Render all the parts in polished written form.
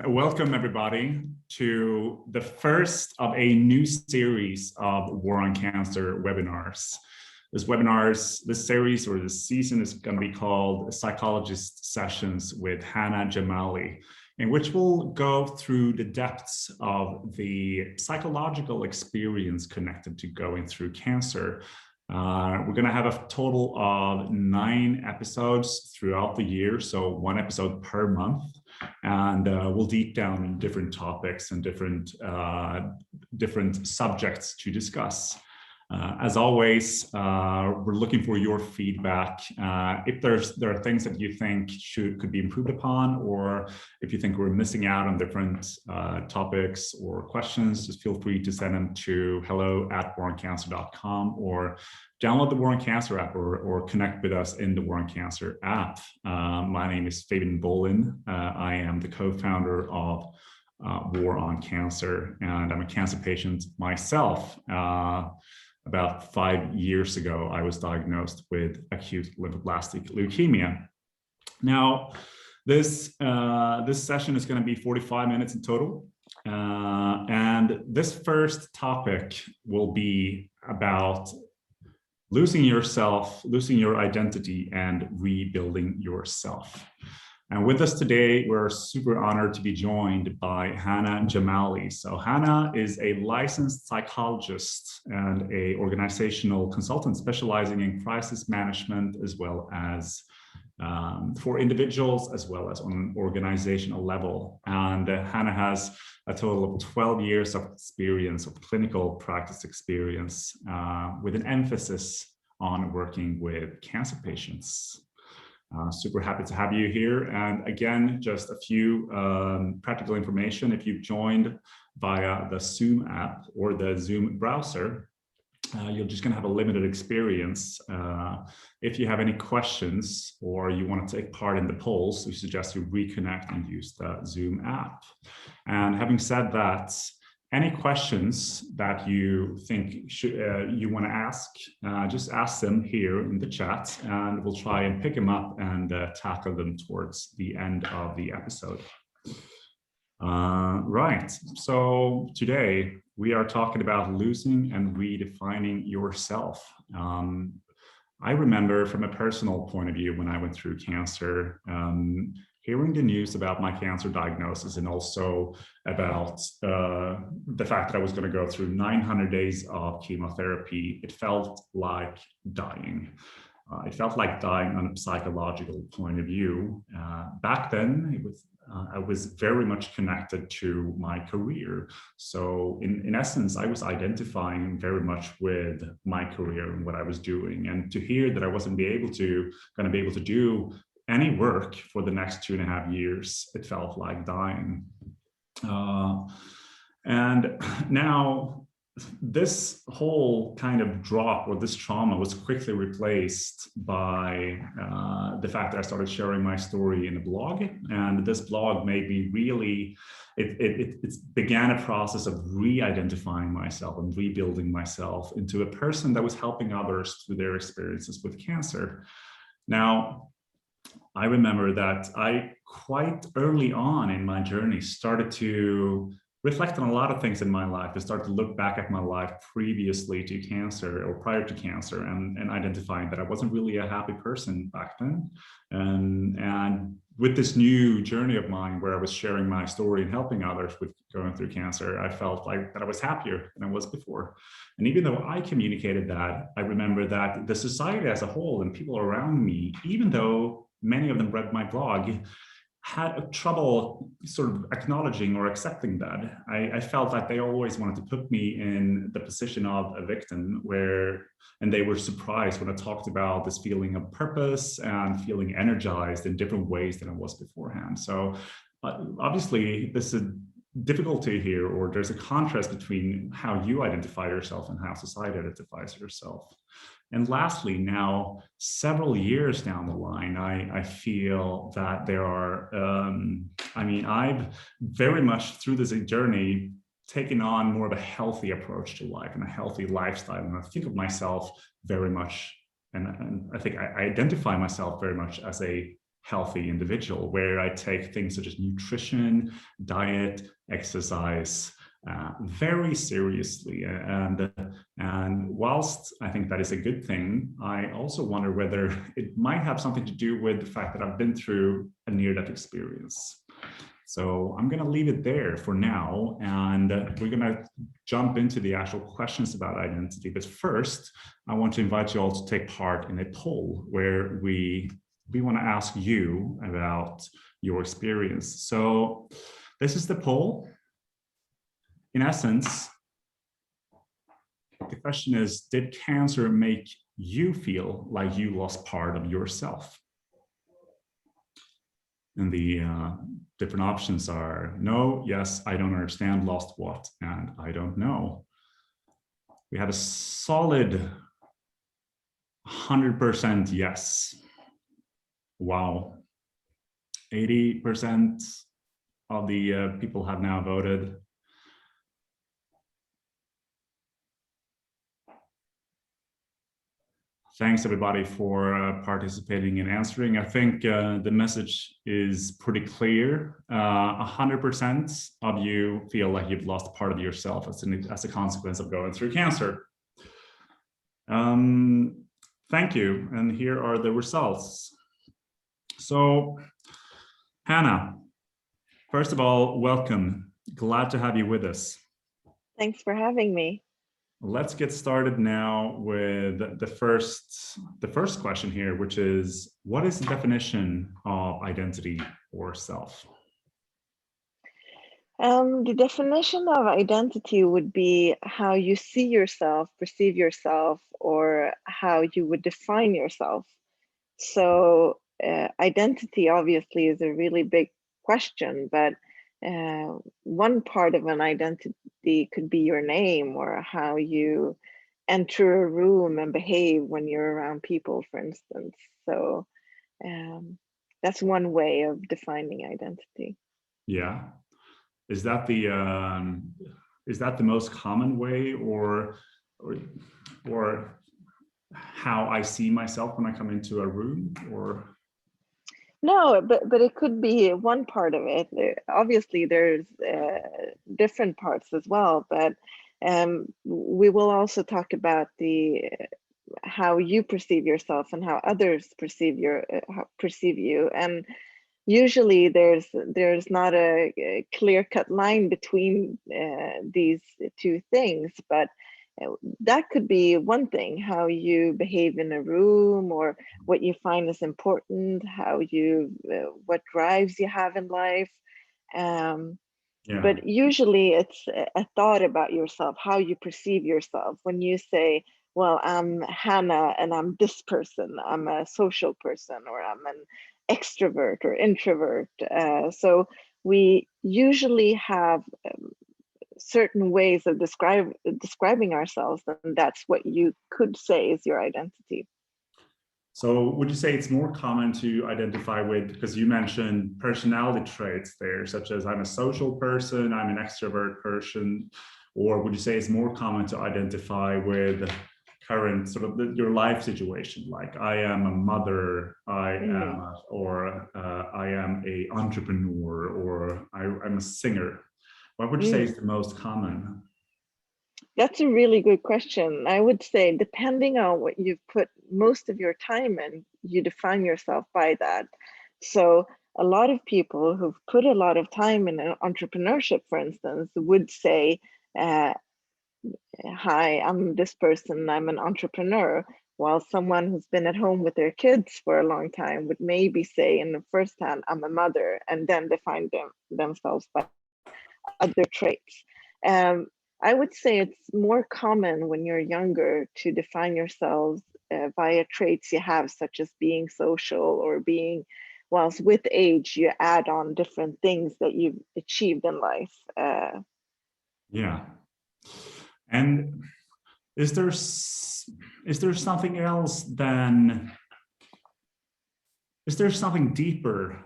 welcome everybody to the first of a new series of War on Cancer webinars. This series or this season is going to be called Psychologist Sessions with Hana and Jamali, in which we'll go through the depths of the psychological experience connected to going through cancer. We're going to have a total of 9 episodes throughout the year, so 1 episode per month, and we'll deep down in different topics and different subjects to discuss. As always, we're looking for your feedback. If there are things that you think could be improved upon, or if you think we're missing out on different topics or questions, just feel free to send them to hello@waroncancer.com or download the War on Cancer app or connect with us in the War on Cancer app. My name is Fabian Bolin. I am the co-founder of War on Cancer, and I'm a cancer patient myself. About 5 years ago, I was diagnosed with acute lymphoblastic leukemia. Now, this session is going to be 45 minutes in total. And this first topic will be about losing yourself, losing your identity, and rebuilding yourself. And with us today, we're super honored to be joined by Hana and Jamali. So Hana is a licensed psychologist and an organizational consultant specializing in crisis management, as well as for individuals, as well as on an organizational level. And Hana has a total of 12 years of experience, of clinical practice experience, with an emphasis on working with cancer patients. Super happy to have you here. And again, just a few practical information. If you've joined via the Zoom app or the Zoom browser, you're just going to have a limited experience. If you have any questions or you want to take part in the polls, we suggest you reconnect and use the Zoom app. And having said that, any questions that you think you want to ask, just ask them here in the chat, and we'll try and pick them up and tackle them towards the end of the episode. Right, so today we are talking about losing and redefining yourself. I remember from a personal point of view when I went through cancer, hearing the news about my cancer diagnosis and also about the fact that I was going to go through 900 days of chemotherapy, it felt like dying. It felt like dying on a psychological point of view. Back then, I was very much connected to my career. So in essence, I was identifying very much with my career and what I was doing. And to hear that I wasn't going to be able to do any work for the next 2.5 years, it felt like dying. And now this whole kind of drop or this trauma was quickly replaced by the fact that I started sharing my story in a blog. And this blog made me really, it began a process of re-identifying myself and rebuilding myself into a person that was helping others through their experiences with cancer. Now, I remember that I quite early on in my journey started to reflect on a lot of things in my life. I started to look back at my life previously to cancer or prior to cancer and identifying that I wasn't really a happy person back then. And with this new journey of mine where I was sharing my story and helping others with going through cancer, I felt like that I was happier than I was before. And even though I communicated that, I remember that the society as a whole and people around me, even though many of them read my blog, had trouble sort of acknowledging or accepting that. I felt that they always wanted to put me in the position of a victim, and they were surprised when I talked about this feeling of purpose and feeling energized in different ways than I was beforehand. So obviously this is a difficulty here, or there's a contrast between how you identify yourself and how society identifies yourself. And lastly, now, several years down the line, I feel that there are, I've very much through this journey taken on more of a healthy approach to life and a healthy lifestyle. And I think of myself very much, and I think I identify myself very much as a healthy individual, where I take things such as nutrition, diet, exercise very seriously. And whilst I think that is a good thing, I also wonder whether it might have something to do with the fact that I've been through a near-death experience. So I'm going to leave it there for now, and we're going to jump into the actual questions about identity. But first, I want to invite you all to take part in a poll where we want to ask you about your experience. So this is the poll. In essence, the question is, did cancer make you feel like you lost part of yourself? And the different options are no, yes, I don't understand, lost what, and I don't know. We had a solid 100% yes. Wow. 80% of the people have now voted. Thanks everybody for participating and answering. I think the message is pretty clear. 100% of you feel like you've lost part of yourself as a consequence of going through cancer. Thank you, and here are the results. So, Hana, first of all, welcome. Glad to have you with us. Thanks for having me. Let's get started now with the first question here, which is, what is the definition of identity or self? The definition of identity would be how you see yourself, perceive yourself, or how you would define yourself. So identity obviously is a really big question, but one part of an identity could be your name, or how you enter a room and behave when you're around people, for instance. So that's one way of defining identity. Yeah. Is that the most common way, or how I see myself when I come into a room, or? No, but it could be one part of it. Obviously, there's different parts as well, but we will also talk about how you perceive yourself and how others perceive you. And usually, there's not a clear-cut line between these two things, but that could be one thing, how you behave in a room, or what you find is important, how you what drives you have in life. But usually it's a thought about yourself, how you perceive yourself. When you say, well, I'm Hana and I'm this person, I'm a social person, or I'm an extrovert or introvert. So we usually have certain ways of describing ourselves, and that's what you could say is your identity. So would you say it's more common to identify with, because you mentioned personality traits there, such as I'm a social person, I'm an extrovert person, or would you say it's more common to identify with current sort of your life situation, like I am a mother, I am a entrepreneur, or I'm a singer? What would you say is the most common? That's a really good question. I would say, depending on what you've put most of your time in, you define yourself by that. So a lot of people who've put a lot of time in entrepreneurship, for instance, would say, hi, I'm this person, I'm an entrepreneur. While someone who's been at home with their kids for a long time would maybe say in the first hand, I'm a mother, and then define themselves by other traits. I would say it's more common when you're younger to define yourselves via traits you have, such as being social or being, whilst with age, you add on different things that you've achieved in life. Yeah. And is there something else than, is there something deeper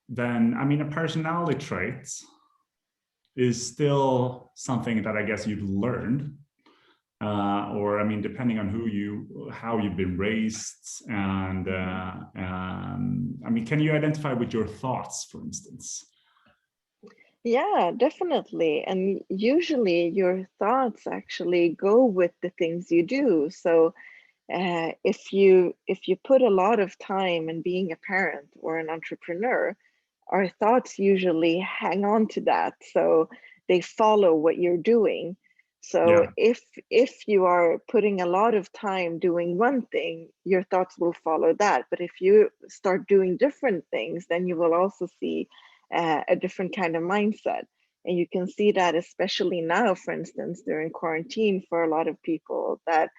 than, I mean, a personality trait is still something that I guess you've learned. or I mean, depending on how you've been raised, and I mean, can you identify with your thoughts, for instance? Yeah, definitely. And usually your thoughts actually go with the things you do. So if you put a lot of time in being a parent or an entrepreneur, our thoughts usually hang on to that, so they follow what you're doing. So Yeah, if you are putting a lot of time doing one thing, your thoughts will follow that. But if you start doing different things, then you will also see a different kind of mindset. And you can see that especially now, for instance, during quarantine, for a lot of people, that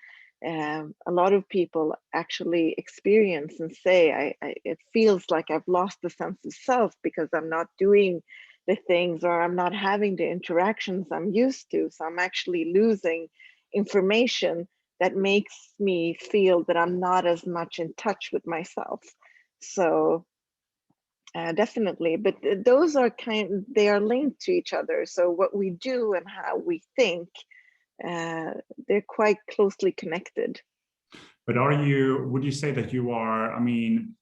a lot of people actually experience and say, it feels like I've lost the sense of self because I'm not doing the things, or I'm not having the interactions I'm used to. So I'm actually losing information that makes me feel that I'm not as much in touch with myself. So definitely, but those are they are linked to each other. So what we do and how we think, uh, they're quite closely connected. but would you say that you are, I mean,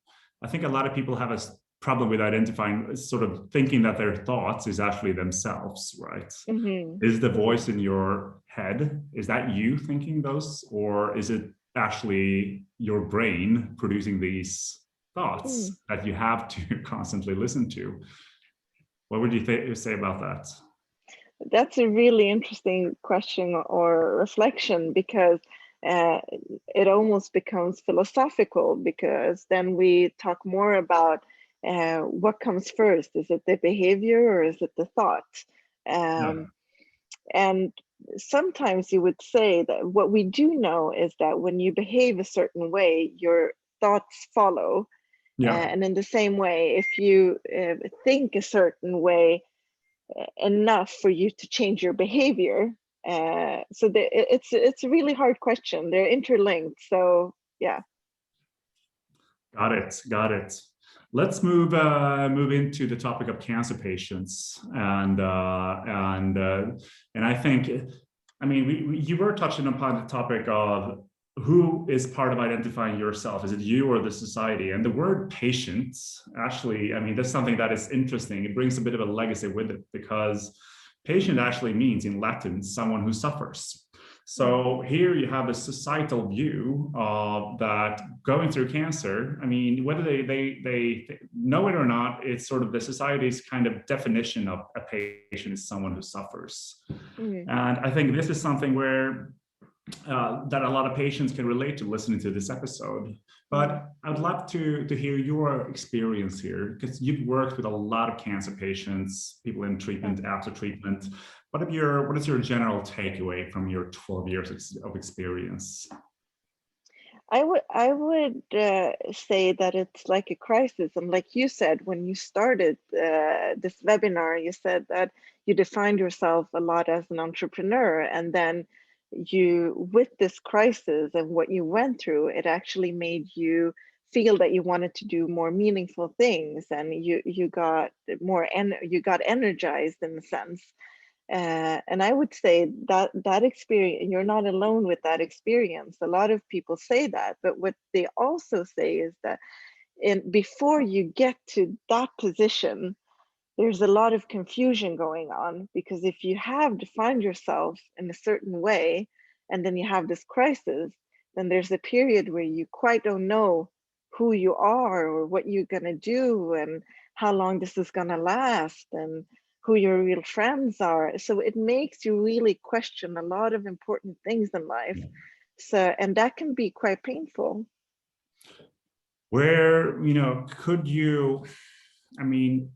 I think a lot of people have a problem with identifying, sort of thinking that their thoughts is actually themselves, right? Mm-hmm. Is the voice in your head, is that you thinking those, or is it actually your brain producing these Mm. thoughts that you have to constantly listen to? What would you say about that? That's a really interesting question or reflection, because uh, it almost becomes philosophical, because then we talk more about what comes first. Is it the behavior or is it the thought? Yeah, Um, and sometimes you would say that what we do know is that when you behave a certain way, your thoughts follow. yeah. And in the same way, if you think a certain way enough for you to change your behavior. So it's a really hard question. They're interlinked. So yeah. Got it. Got it. Let's move into the topic of cancer patients, and I think, I mean, you were touching upon the topic of who is part of identifying yourself. Is it you or the society? And the word patient, actually, I mean, that's something that is interesting. It brings a bit of a legacy with it, because patient actually means in Latin someone who suffers. Mm. So here you have a societal view of that going through cancer. I mean, whether they know it or not, it's sort of the society's kind of definition of a patient is someone who suffers. Mm. And I think this is something where that a lot of patients can relate to listening to this episode. Mm. But I'd love to hear your experience here, because you've worked with a lot of cancer patients, people in Yeah. treatment, after treatment. What is your general takeaway from your 12 years of experience? I would say that it's like a crisis. And like you said, when you started this webinar, you said that you defined yourself a lot as an entrepreneur, and then with this crisis and what you went through, it actually made you feel that you wanted to do more meaningful things, and you got you got energized in a sense. And I would say that that experience, you're not alone with that experience. A lot of people say that, but what they also say is that before you get to that position, there's a lot of confusion going on, because if you have defined yourself in a certain way and then you have this crisis, then there's a period where you quite don't know who you are or what you're going to do and how long this is going to last and who your real friends are. So it makes you really question a lot of important things in life. So, and that can be quite painful. Where, could you, I mean,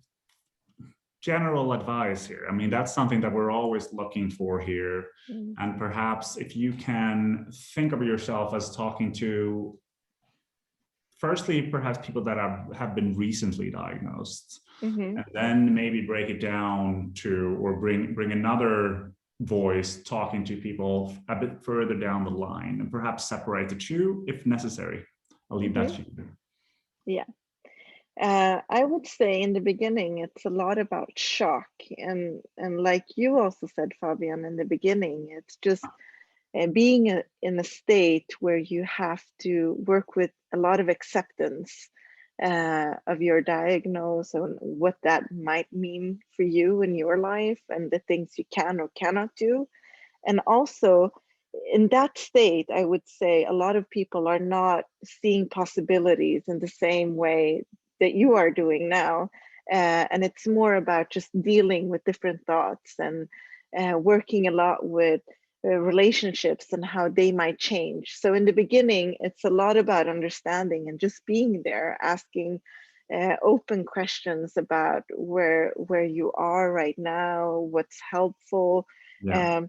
general advice here. I mean, that's something that we're always looking for here. Mm. And perhaps if you can think of yourself as talking to, firstly, perhaps people that have been recently diagnosed, Mm-hmm. and then maybe break it down to, or bring another voice talking to people a bit further down the line, and perhaps separate the two if necessary. I'll leave that Mm-hmm. to you. Yeah. I would say in the beginning, it's a lot about shock, and like you also said, Fabian, in the beginning, it's just being in a state where you have to work with a lot of acceptance of your diagnosis and what that might mean for you in your life and the things you can or cannot do. And also in that state, I would say a lot of people are not seeing possibilities in the same way that you are doing now. And it's more about just dealing with different thoughts and working a lot with relationships and how they might change. So in the beginning, it's a lot about understanding and just being there, asking open questions about where you are right now, what's helpful. Yeah.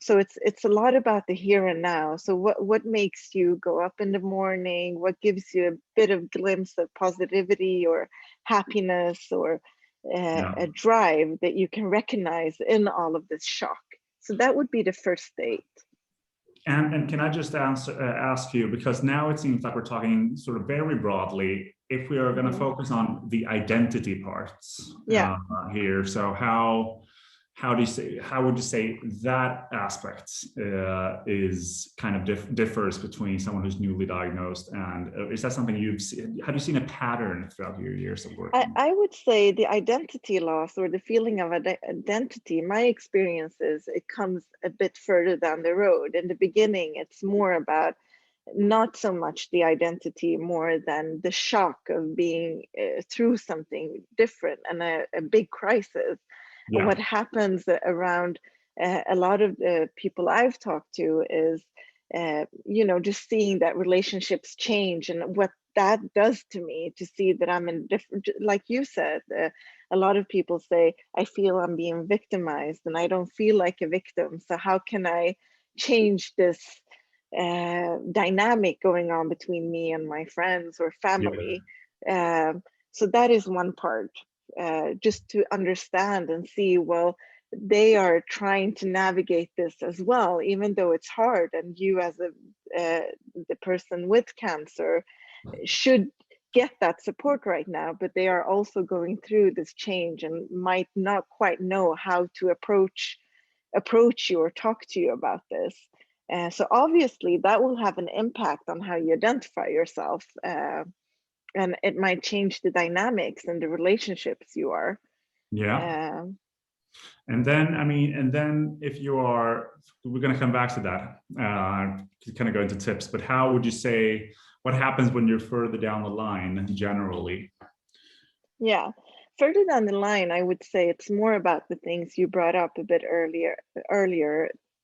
So it's a lot about the here and now. So what makes you go up in the morning? What gives you a bit of glimpse of positivity or happiness or a drive that you can recognize in all of this shock? So that would be the first state. And can I just ask you, because now it seems like we're talking sort of very broadly, if we are going to focus on the identity parts here. So how would you say that aspect is kind of differs between someone who's newly diagnosed, and is that something you've seen? Have you seen a pattern throughout your years of work? I would say the identity loss or the feeling of identity, my experience is it comes a bit further down the road. In the beginning, it's more about not so much the identity, more than the shock of being through something different and a big crisis. And what happens around a lot of the people I've talked to is, just seeing that relationships change and what that does to me, to see that I'm in different, like you said, a lot of people say, I feel I'm being victimized and I don't feel like a victim. So how can I change this dynamic going on between me and my friends or family? So that is one part. Just to understand and see, well, they are trying to navigate this as well, even though it's hard, and you as the person with cancer should get that support right now, but they are also going through this change and might not quite know how to approach you or talk to you about this. So obviously that will have an impact on how you identify yourself, and it might change the dynamics and the relationships you are. And then, if you are, we're going to come back to that, to kind of go into tips, but how would you say, what happens when you're further down the line generally? Yeah, further down the line, I would say it's more about the things you brought up a bit earlier,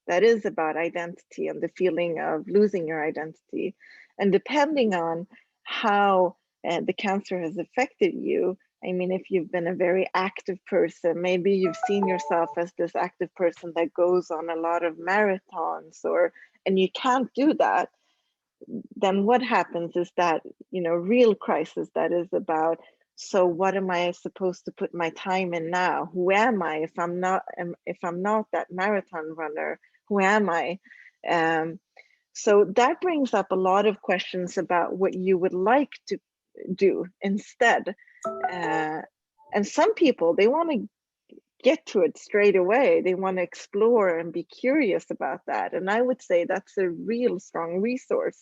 that is about identity and the feeling of losing your identity. And depending on how the cancer has affected you, I mean, if you've been a very active person, maybe you've seen yourself as this active person that goes on a lot of marathons, and you can't do that, then what happens is that, real crisis that is about, so what am I supposed to put my time in now? Who am I if I'm not that marathon runner? Who am I? So that brings up a lot of questions about what you would like to do instead. And some people, they want to get to it straight away. They want to explore and be curious about that. And I would say that's a real strong resource,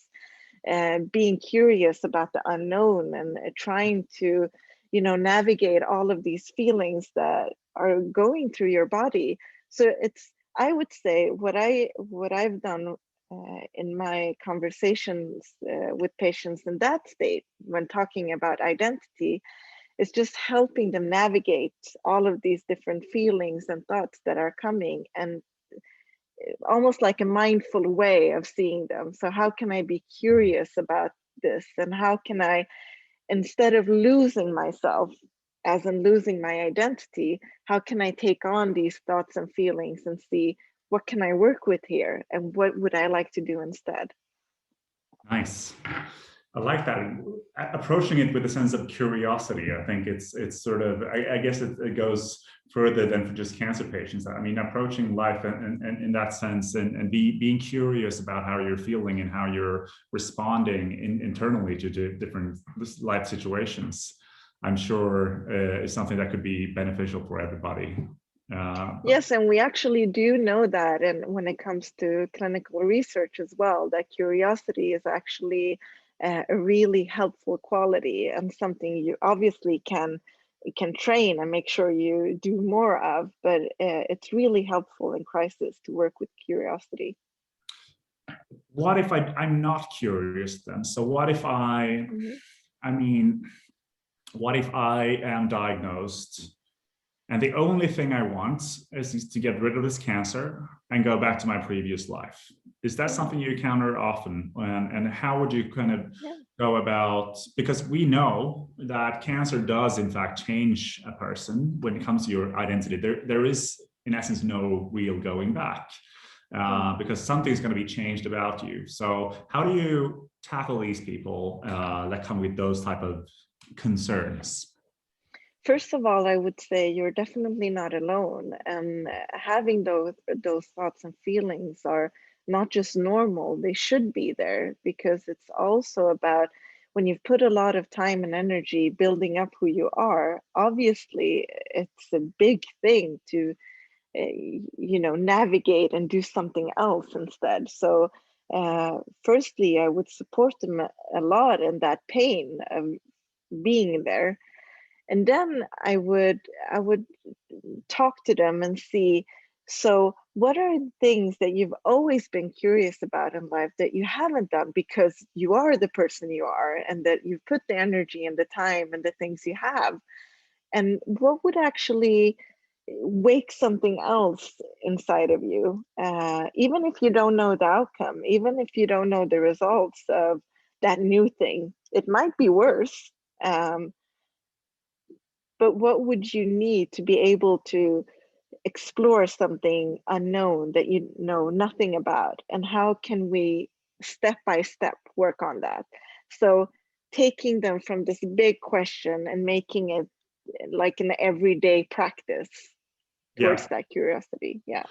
being curious about the unknown and trying to, navigate all of these feelings that are going through your body. So I would say what I've done in my conversations with patients in that state when talking about identity is just helping them navigate all of these different feelings and thoughts that are coming, and almost like a mindful way of seeing them. So how can I be curious about this? And how can I, instead of losing myself, as in losing my identity, how can I take on these thoughts and feelings and see what can I work with here and what would I like to do instead? Nice. I like that. Approaching it with a sense of curiosity. I think it's sort of, I guess it goes further than for just cancer patients. I mean, approaching life in that sense and being curious about how you're feeling and how you're responding internally to different life situations, I'm sure is something that could be beneficial for everybody. Yes, and we actually do know that, and when it comes to clinical research as well, that curiosity is actually a really helpful quality and something you obviously can train and make sure you do more of, but it's really helpful in crisis to work with curiosity. What if I'm not curious then? So what if I mean, what if I am diagnosed and the only thing I want is to get rid of this cancer and go back to my previous life? Is that something you encounter often? And how would you kind of go about, because we know that cancer does in fact change a person when it comes to your identity. There is in essence no real going back. Because something's going to be changed about you. So how do you tackle these people that come with those type of concerns? First of all, I would say you're definitely not alone, and having those thoughts and feelings are not just normal, they should be there, because it's also about when you've put a lot of time and energy building up who you are, obviously it's a big thing to navigate and do something else instead. So firstly, I would support them a lot in that pain of being there, and then I would talk to them and see, so what are things that you've always been curious about in life that you haven't done because you are the person you are, and that you've put the energy and the time and the things you have, and what would actually wake something else inside of you, even if you don't know the outcome, even if you don't know the results of that new thing. It might be worse, but what would you need to be able to explore something unknown that you know nothing about, and how can we step by step work on that? So taking them from this big question and making it like an everyday practice towards Yeah. that curiosity. Yeah.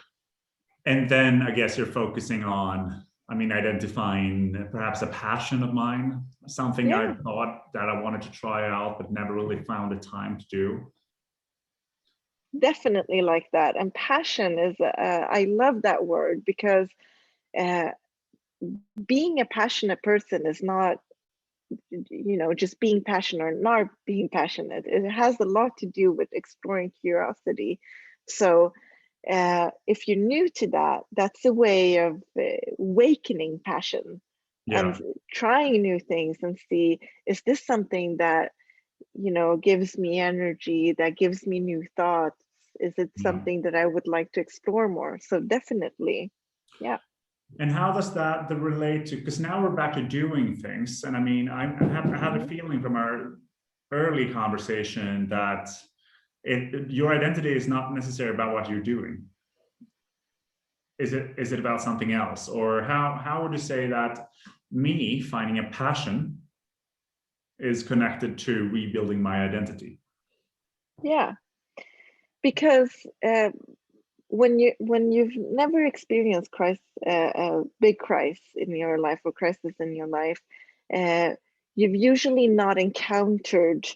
And then I guess you're focusing on, identifying perhaps a passion of mine, something I Yeah, thought that I wanted to try out, but never really found the time to do. definitely like that. And passion is, I love that word, because uh, being a passionate person is not, just being passionate or not being passionate. It has a lot to do with exploring curiosity. So if you're new to that, that's a way of awakening passion and Yeah. trying new things and see, is this something that, gives me energy, that gives me new thoughts? Is it Yeah. something that I would like to explore more? So definitely, yeah. And how does that relate to, because now we're back to doing things. And I have a Mhm. feeling from our early conversation that your identity is not necessarily about what you're doing. Is it about something else? Or how would you say that me finding a passion is connected to rebuilding my identity? Yeah, because when you've never experienced a big crisis in your life or crisis in your life, uh, you've usually not encountered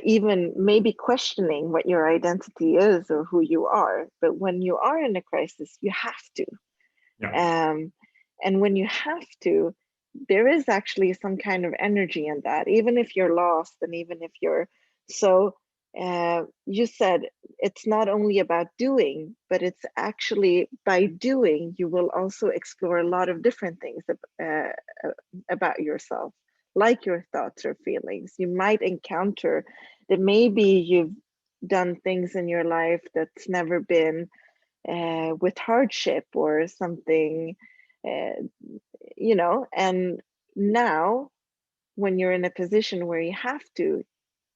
even maybe questioning what your identity is or who you are. But when you are in a crisis, you have to. Yeah. Um, and when you have to, there is actually some kind of energy in that, even if you're lost and even if you're so. You said it's not only about doing, but it's actually by doing, you will also explore a lot of different things about yourself, like your thoughts or feelings. You might encounter that maybe you've done things in your life that's never been with hardship or something, uh, and now when you're in a position where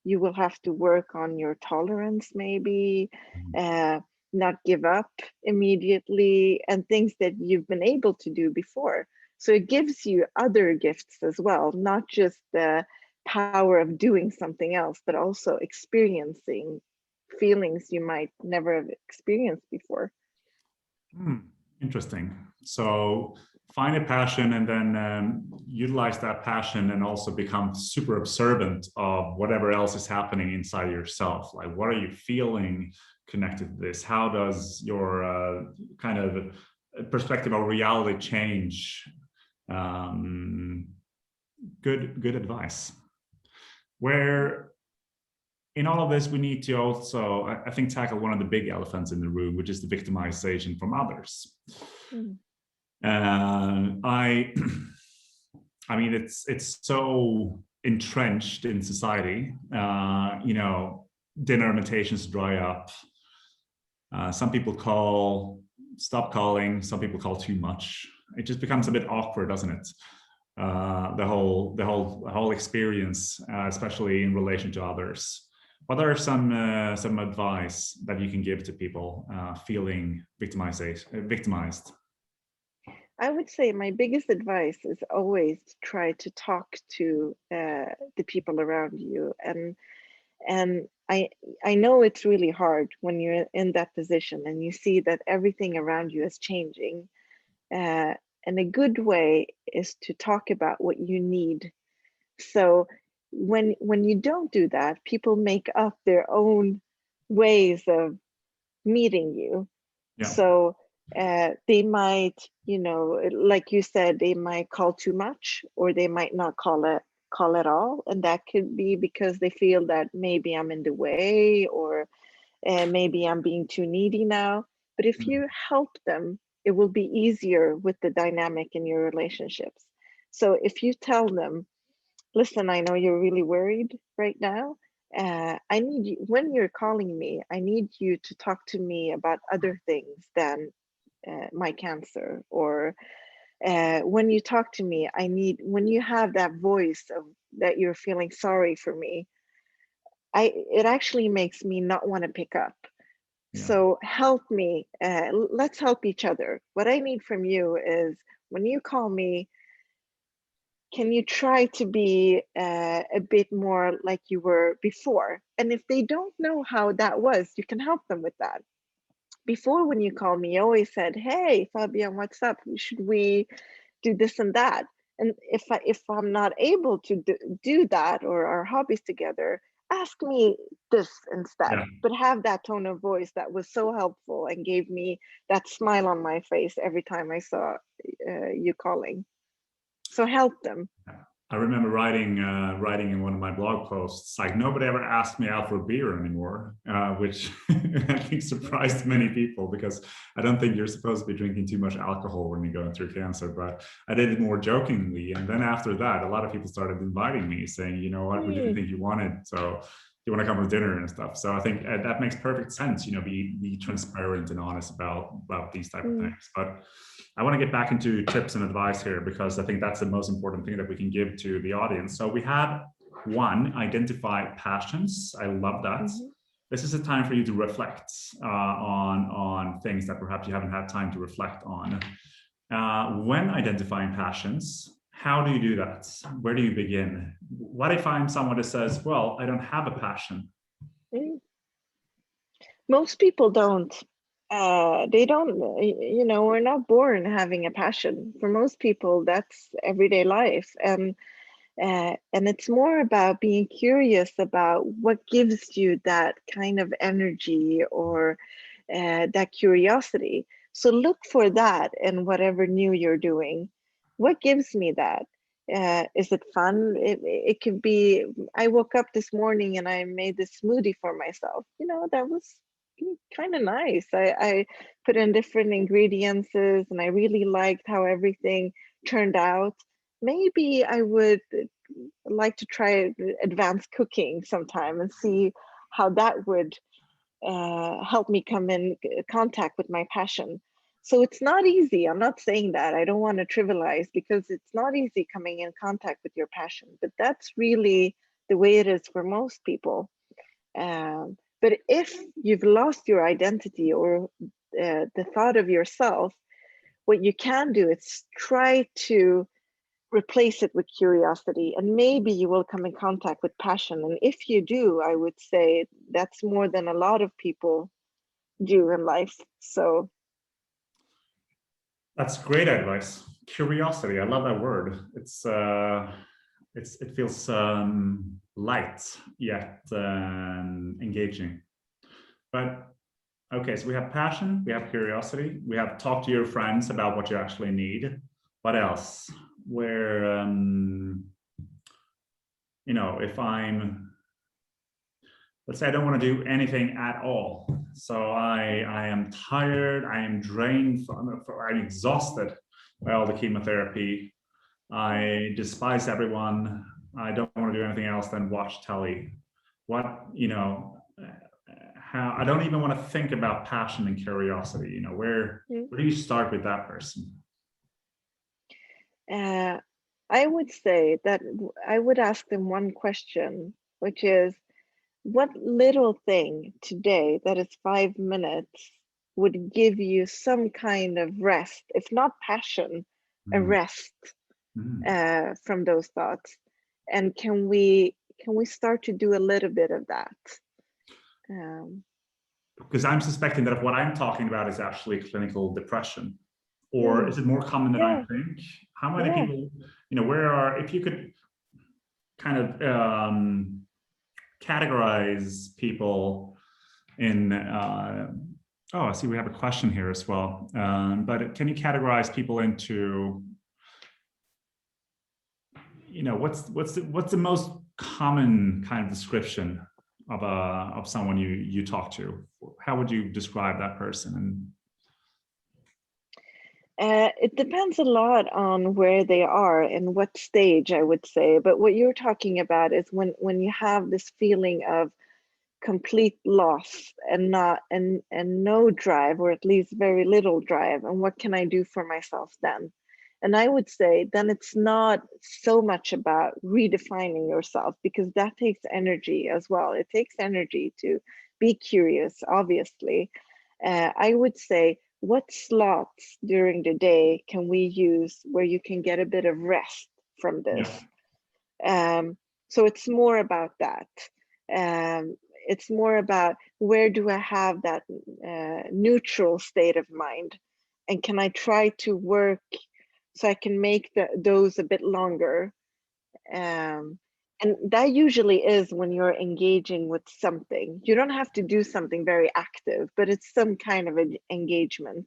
you will have to work on your tolerance, maybe, uh, not give up immediately, and things that you've been able to do before. So it gives you other gifts as well, not just the power of doing something else, but also experiencing feelings you might never have experienced before. Hmm, interesting. So find a passion and then utilize that passion and also become super observant of whatever else is happening inside yourself. Like, what are you feeling? connected to this? How does your kind of perspective of reality change? Good advice. Where in all of this, we need to also, I think, tackle one of the big elephants in the room, which is the victimization from others. I mean, it's so entrenched in society. You know, dinner invitations dry up. Some people stop calling. Some people call too much. It just becomes a bit awkward, doesn't it? The whole experience, especially in relation to others. What are some advice that you can give to people feeling victimized? I would say my biggest advice is always to try to talk to the people around you, and I know it's really hard when you're in that position and you see that everything around you is changing. And a good way is to talk about what you need. So when you don't do that, people make up their own ways of meeting you. Yeah. So they might, you know, like you said, they might call too much, or they might not call at all, and that could be because they feel that maybe I'm in the way, or maybe I'm being too needy now. But if you help them, it will be easier with the dynamic in your relationships. So if you tell them, listen, I know you're really worried right now. I need you, when you're calling me, I need you to talk to me about other things than my cancer. Or when you talk to me, when you have that voice of that you're feeling sorry for me, it actually makes me not want to pick up. Yeah. So help me, let's help each other. What I need from you is, when you call me, can you try to be a bit more like you were before? And if they don't know how that was, you can help them with that. Before, when you call me, you always said, hey, Fabian, what's up? Should we do this and that? And if I'm not able to do that, or our hobbies together, ask me this instead. Yeah. But have that tone of voice that was so helpful and gave me that smile on my face every time I saw you calling. So help them. I remember writing in one of my blog posts, like, nobody ever asked me out for beer anymore, which I think surprised many people, because I don't think you're supposed to be drinking too much alcohol when you're going through cancer. But I did it more jokingly, and then after that, a lot of people started inviting me, saying, you know what, we didn't think you wanted, so you want to come for dinner and stuff. So I think that makes perfect sense. You know, be transparent and honest about these type of things. But I want to get back into tips and advice here, because I think that's the most important thing that we can give to the audience. So we had one, identify passions. I love that. This is a time for you to reflect on things that perhaps you haven't had time to reflect on. When identifying passions, how do you do that? Where do you begin? What if I'm someone that says, well, I don't have a passion? Most people don't. They don't, you know, we're not born having a passion. For most people, that's everyday life. And it's more about being curious about what gives you that kind of energy, or that curiosity. So look for that in whatever new you're doing. What gives me that? Is it fun? It could be, I woke up this morning and I made this smoothie for myself. You know, that was kind of nice. I put in different ingredients and I really liked how everything turned out. Maybe I would like to try advanced cooking sometime and see how that would help me come in contact with my passion. So it's not easy. I'm not saying that. I don't want to trivialize, because it's not easy coming in contact with your passion, but that's really the way it is for most people. But if you've lost your identity, or the thought of yourself, what you can do is try to replace it with curiosity, and maybe you will come in contact with passion. And if you do, I would say that's more than a lot of people do in life. So that's great advice. Curiosity, I love that word. It feels light yet engaging. But Okay, so we have passion, we have curiosity, we have talk to your friends about what you actually need. What else? Where, you know, if let's say I don't want to do anything at all. So I am tired, I am drained, I'm exhausted by all the chemotherapy. I despise everyone. I don't want to do anything else than watch telly. What, you know, how I don't even want to think about passion and curiosity. You know, where do you start with that person? I would say that I would ask them one question, which is, what little thing today that is 5 minutes would give you some kind of rest, if not passion, a rest from those thoughts? And can we start to do a little bit of that? Because I'm suspecting that what I'm talking about is actually clinical depression, or is it more common than I think? How many people, you know, if you could kind of categorize people in, I see we have a question here as well, but can you categorize people into, you know, what's the most common kind of description of someone you talk to? How would you describe that person? It depends a lot on where they are and what stage, I would say. But what you're talking about is when you have this feeling of complete loss and no drive, or at least very little drive, and what can I do for myself then? And I would say then it's not so much about redefining yourself, because that takes energy as well. It takes energy to be curious, obviously. I would say, what slots during the day can we use where you can get a bit of rest from this? So it's more about that. It's more about, where do I have that neutral state of mind, and can I try to work so I can make those a bit longer? And that usually is when you're engaging with something. You don't have to do something very active, but it's some kind of an engagement.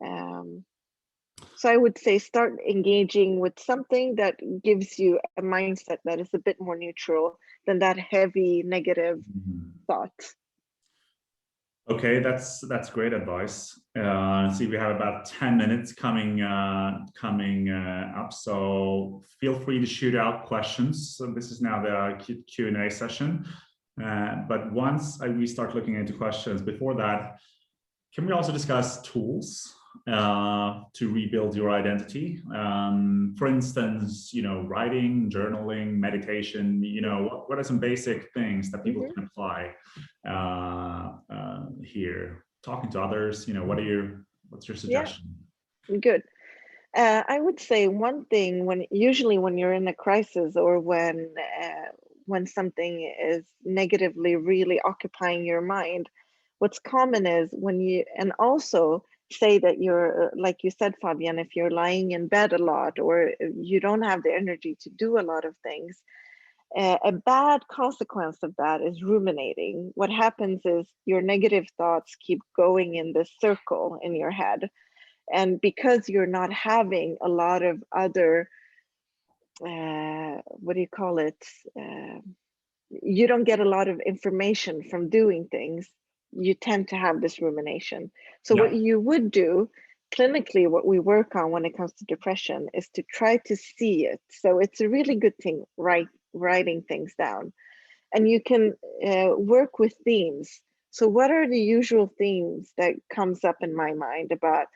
So I would say, start engaging with something that gives you a mindset that is a bit more neutral than that heavy negative thought. Okay, that's great advice. See, we have about 10 minutes coming up, so feel free to shoot out questions. So this is now the Q&A session. But once we start looking into questions, before that, can we also discuss tools to rebuild your identity? For instance, you know, writing, journaling, meditation. You know, what are some basic things that people can apply here? Talking to others. You know, what's your suggestion? Yeah. Good. I would say one thing, usually when you're in a crisis, or when something is negatively really occupying your mind, what's common is and also say that you're, like you said, Fabian, if you're lying in bed a lot, or you don't have the energy to do a lot of things, a bad consequence of that is ruminating. What happens is your negative thoughts keep going in this circle in your head. And because you're not having a lot of other, what do you call it? You don't get a lot of information from doing things. You tend to have this rumination. So what you would do clinically, what we work on when it comes to depression, is to try to see it. So it's a really good thing, writing things down. And you can work with themes. So what are the usual themes that comes up in my mind about?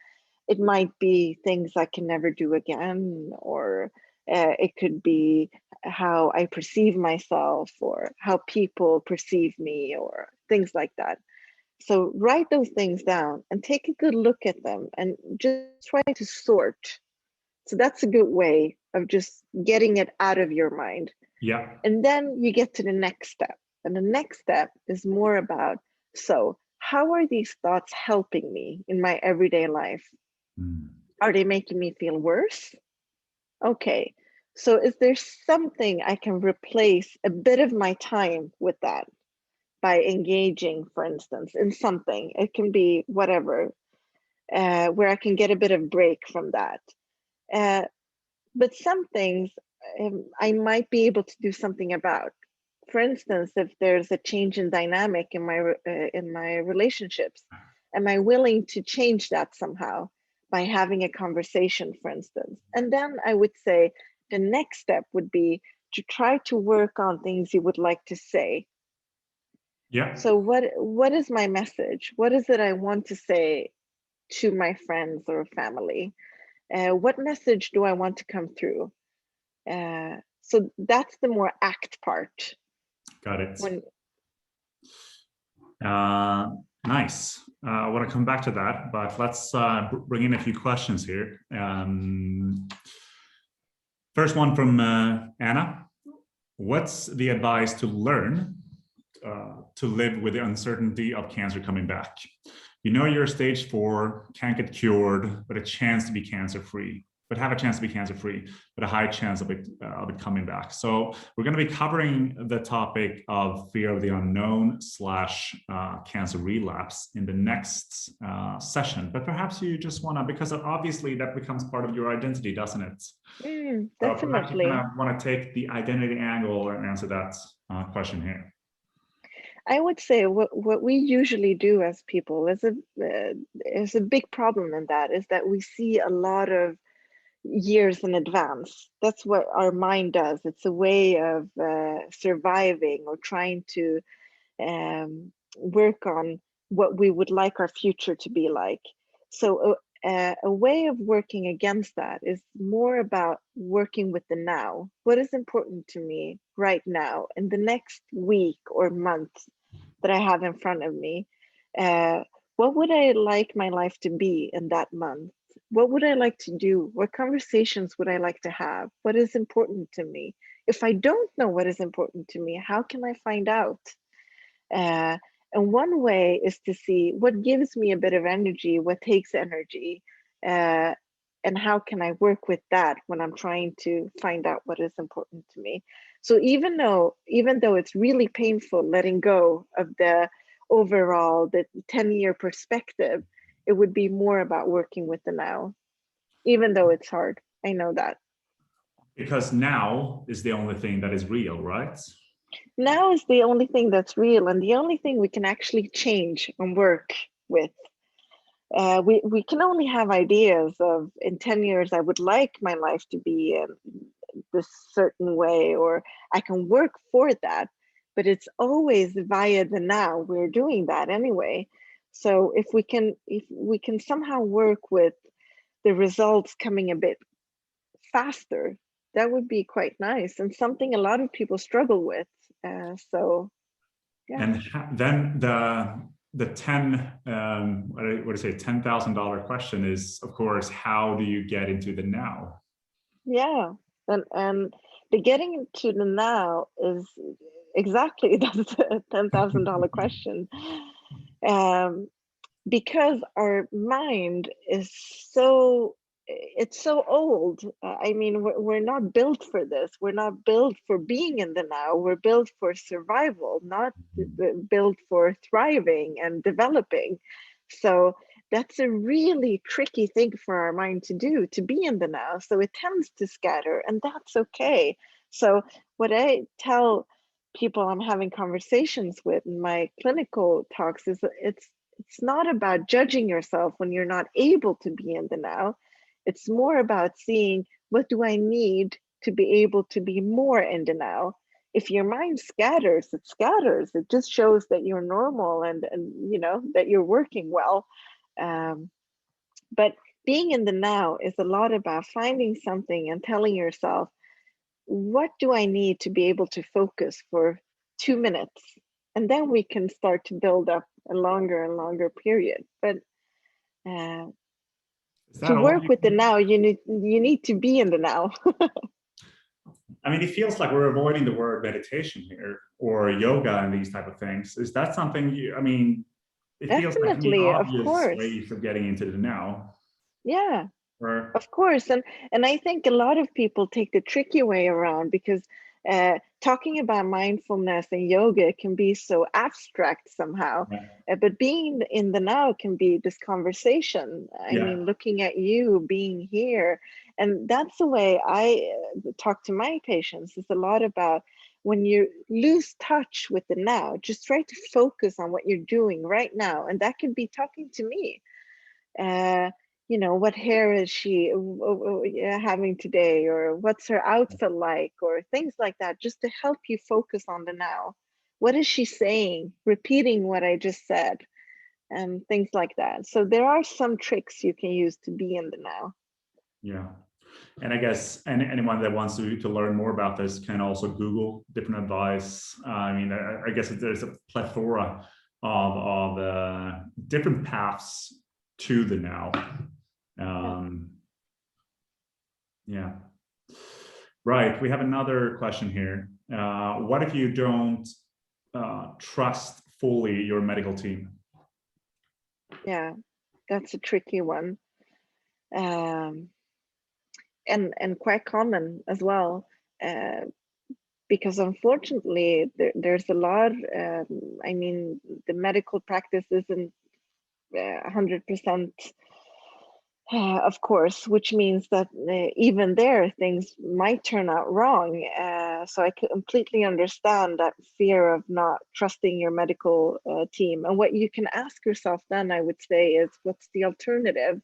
It might be things I can never do again, or it could be how I perceive myself, or how people perceive me, or things like that. So write those things down and take a good look at them and just try to sort. So that's a good way of just getting it out of your mind. Yeah. And then you get to the next step. And the next step is more about, so how are these thoughts helping me in my everyday life? Are they making me feel worse? Okay, so is there something I can replace a bit of my time with that? by engaging, for instance, in something. It can be whatever, where I can get a bit of break from that. But some things I might be able to do something about. For instance, if there's a change in dynamic in my relationships, am I willing to change that somehow by having a conversation, for instance? And then I would say the next step would be to try to work on things you would like to say. Yeah. So what is my message? What is it I want to say to my friends or family? What message do I want to come through? So that's the more act part. Got it. Nice. I want to come back to that, but let's bring in a few questions here. First one from Anna. What's the advice to learn to live with the uncertainty of cancer coming back? You know you're stage 4, can't get cured, but a chance to be cancer-free. But have a chance to be cancer-free, but a high chance of it coming back. So we're going to be covering the topic of fear of the unknown / cancer relapse in the next session. But perhaps you just want to, because obviously that becomes part of your identity, doesn't it? Definitely. So perhaps you kind of want to take the identity angle and answer that question here. I would say what we usually do as people is a big problem in that, is that we see a lot of years in advance. That's what our mind does. It's a way of surviving or trying to work on what we would like our future to be like. So a way of working against that is more about working with the now. What is important to me right now in the next week or month that I have in front of me? What would I like my life to be in that month? What would I like to do? What conversations would I like to have? What is important to me? If I don't know what is important to me, how can I find out? And one way is to see what gives me a bit of energy, what takes energy, and how can I work with that when I'm trying to find out what is important to me. So even though it's really painful letting go of the overall, the 10-year perspective, it would be more about working with the now, even though it's hard. I know that. Because now is the only thing that is real, right? Now is the only thing that's real and the only thing we can actually change and work with. We can only have ideas of, in 10 years, I would like my life to be in this certain way, or I can work for that, but it's always via the now. We're doing that anyway. So if we can somehow work with the results coming a bit faster, that would be quite nice, and something a lot of people struggle with. So yeah. And then the $10,000 question is, of course, how do you get into the now? Yeah, and the getting into the now is exactly that's a $10,000 question. Because our mind is it's so old. I mean, we're not built for this. We're not built for being in the now. We're built for survival, not built for thriving and developing. So that's a really tricky thing for our mind to do, to be in the now. So it tends to scatter, and that's okay. So what I tell people I'm having conversations with in my clinical talks is that it's not about judging yourself when you're not able to be in the now. It's more about seeing, what do I need to be able to be more in the now? If your mind scatters, it scatters. It just shows that you're normal and you know that you're working well. But being in the now is a lot about finding something and telling yourself, what do I need to be able to focus for 2 minutes? And then we can start to build up a longer and longer period. But to work with the now, you need to be in the now. I mean, it feels like we're avoiding the word meditation here, or yoga and these type of things. Is that something you, I mean, it feels like to me obvious ways of getting into the now. Yeah, of course. And I think a lot of people take the tricky way around, because talking about mindfulness and yoga can be so abstract somehow, but being in the now can be this conversation. I mean, looking at you, being here. And that's the way I talk to my patients. It's a lot about when you lose touch with the now, just try to focus on what you're doing right now. And that could be talking to me. You know, what hair is she having today, or what's her outfit like, or things like that, just to help you focus on the now. What is she saying? Repeating what I just said, and things like that. So there are some tricks you can use to be in the now. Yeah. And I guess anyone that wants to learn more about this can also Google different advice. I mean, I guess there's a plethora of different paths to the now. Yeah. Right. We have another question here. What if you don't trust fully your medical team? Yeah, that's a tricky one. And quite common as well, because unfortunately there's a lot. I mean, the medical practice isn't 100%, of course, which means that even there things might turn out wrong. So I completely understand that fear of not trusting your medical team. And what you can ask yourself then, I would say, is what's the alternative?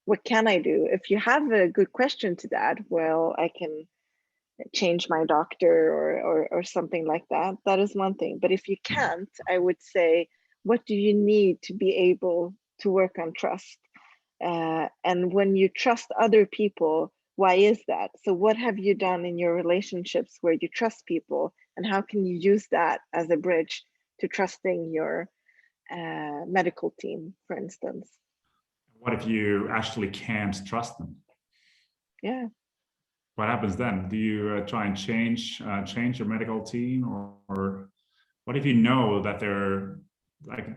What can I do? If you have a good question to that, well, I can change my doctor or something like that. That is one thing. But if you can't, I would say, what do you need to be able to work on trust? And when you trust other people, why is that? So what have you done in your relationships where you trust people, and how can you use that as a bridge to trusting your medical team, for instance? What if you actually can't trust them? Yeah. What happens then? Do you try and change your medical team, or what if you know that they're like?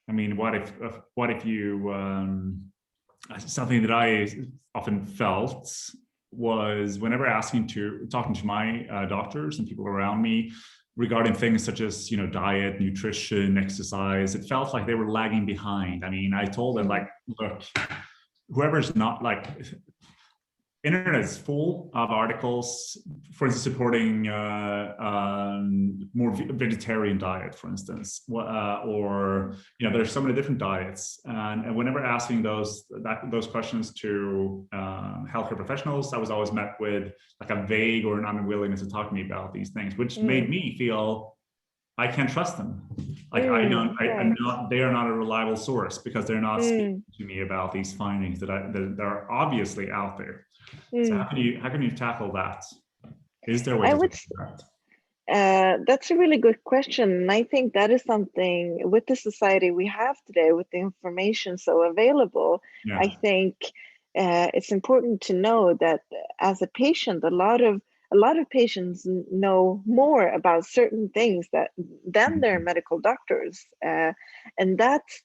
I mean, what if you something that I often felt was whenever talking to my doctors and people around me regarding things such as, you know, diet, nutrition, exercise, it felt like they were lagging behind. I mean, I told them, like, look, whoever's not like, internet is full of articles, for instance, supporting more vegetarian diet, for instance, or, you know, there's so many different diets. And whenever asking those questions to healthcare professionals, I was always met with like a vague or an unwillingness to talk to me about these things, which made me feel I can't trust them. Like I'm not, they are not a reliable source because they're not speaking to me about these findings that are obviously out there. So how can you tackle that? Is there a way to tackle that? That's a really good question. And I think that is something with the society we have today, with the information so available, I think it's important to know that as a patient, a lot of patients know more about certain things than their medical doctors. And that's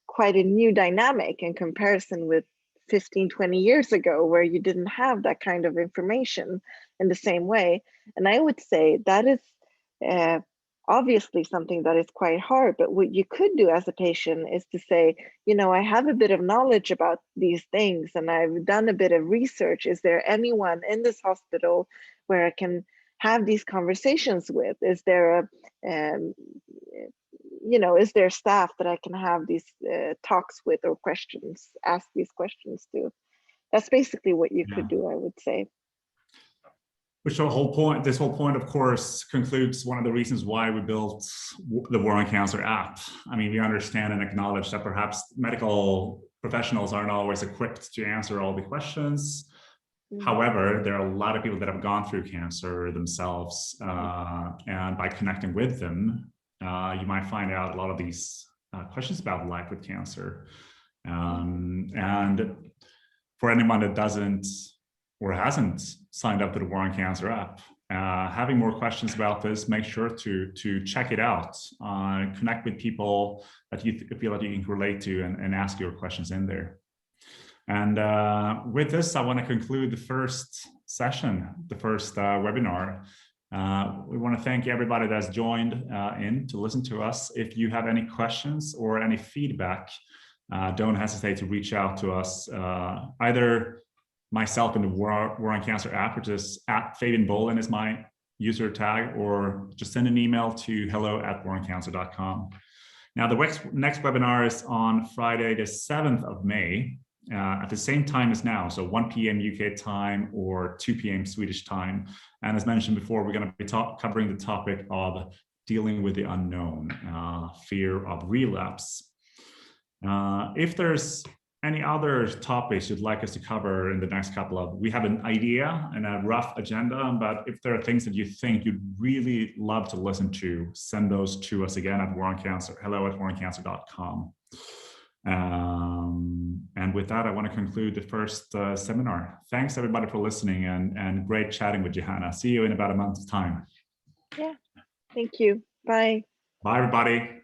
quite a new dynamic in comparison with 15, 20 years ago, where you didn't have that kind of information in the same way. And I would say that is obviously something that is quite hard, but what you could do as a patient is to say, you know, I have a bit of knowledge about these things and I've done a bit of research. Is there anyone in this hospital where I can have these conversations with? Is there you know, is there staff that I can have these talks with, or ask these questions to? That's basically what you could do, I would say. Which this whole point, of course, concludes one of the reasons why we built the War on Cancer app. I mean, we understand and acknowledge that perhaps medical professionals aren't always equipped to answer all the questions. However, there are a lot of people that have gone through cancer themselves, and by connecting with them, you might find out a lot of these questions about life with cancer. And for anyone that doesn't or hasn't signed up to the War on Cancer app, having more questions about this, make sure to check it out. Connect with people that you feel that you can relate to, and ask your questions in there. And with this, I want to conclude the first session, the first webinar. We want to thank everybody that's joined in to listen to us. If you have any questions or any feedback, don't hesitate to reach out to us, either myself in the War on Cancer app, which is @FabianBolin is my user tag, or just send an email to hello@waroncancer.com. Now, the next webinar is on Friday, the 7th of May, at the same time as now, so 1 p.m. UK time or 2 p.m. Swedish time. And as mentioned before, we're going to be covering the topic of dealing with the unknown, fear of relapse. If there's any other topics you'd like us to cover in the next couple of, we have an idea and a rough agenda, but if there are things that you think you'd really love to listen to, send those to us again at War on Cancer, hello@waroncancer.com. And with that, I want to conclude the first seminar. Thanks everybody for listening, and great chatting with you, Hana. See you in about a month's time. Yeah, thank you. Bye. Bye, everybody.